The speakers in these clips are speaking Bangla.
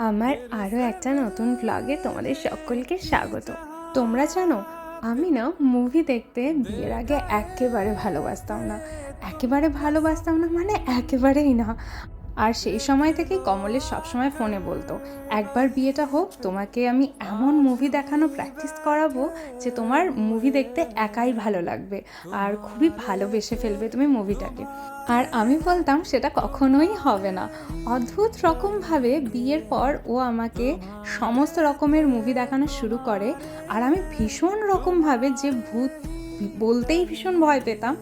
আমার আরও একটা নতুন ব্লগে তোমাদের সকলকে স্বাগত। তোমরা জানো, আমি না মুভি দেখতে বিয়ের আগে একেবারে ভালোবাসতাম না মানে একেবারেই না। আর সেই সময় থেকেই কমলেশ সবসময় ফোনে বলতো, একবার বিয়েটা হোক, তোমাকে আমি এমন মুভি দেখানো প্র্যাকটিস করাবো যে তোমার মুভি দেখতে একাই ভালো লাগবে আর খুবই ভালোবেসে ফেলবে তুমি মুভিটাকে। আর আমি বলতাম সেটা কখনোই হবে না। অদ্ভুত রকমভাবে বিয়ের পর ও আমাকে সমস্ত রকমের মুভি দেখানো শুরু করে। আর আমি ভীষণ রকমভাবে যে ভূত বলতেই ভীষণ ভয় পেতাম,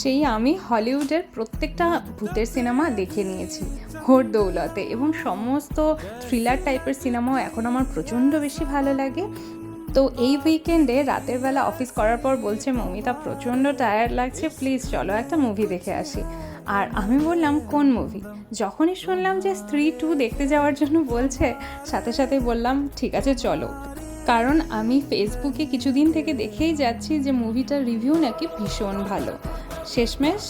সেই আমি হলিউডের প্রত্যেকটা ভূতের সিনেমা দেখে নিয়েছি ওর দৌলতে, এবং সমস্ত থ্রিলার টাইপের সিনেমাও এখন আমার প্রচণ্ড বেশি ভালো লাগে। তো এই উইকেন্ডে রাতের বেলা অফিস করার পর বলছে, মৌমিতা প্রচণ্ড টায়ার্ড লাগছে, প্লিজ চলো একটা মুভি দেখে আসি। আর আমি বললাম কোন মুভি? যখনই শুনলাম যে স্ত্রী 2 দেখতে যাওয়ার জন্য বলছে, সাথে সাথে বললাম ঠিক আছে চলো। কারণ আমি ফেসবুকে কিছুদিন থেকে দেখেই যাচ্ছি যে মুভিটার রিভিউ নাকি ভীষণ ভালো। শেষমেশ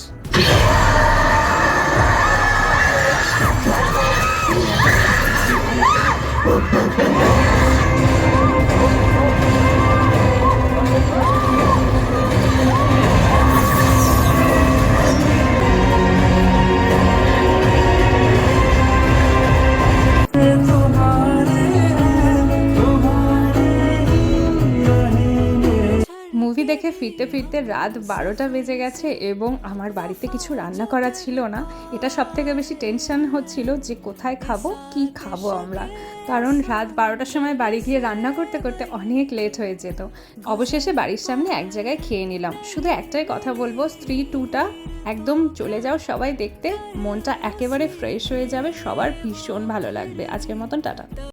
মুভি দেখে ফিরতে ফিরতে রাত 12টা বেজে গেছে এবং আমার বাড়িতে কিছু রান্না করা ছিল না। এটা সবথেকে বেশি টেনশন হচ্ছিল যে কোথায় খাবো, কি খাবো আমরা, কারণ রাত 12টার সময় বাড়ি গিয়ে রান্না করতে করতে অনেক লেট হয়ে যেত। অবশেষে বাড়ির সামনে এক জায়গায় খেয়ে নিলাম। শুধু একটাই কথা বলবো, স্ত্রী 2টা একদম চলে যাও সবাই দেখতে, মনটা একেবারে ফ্রেশ হয়ে যাবে, সবার ভীষণ ভালো লাগবে। আজকের মতন টাটা।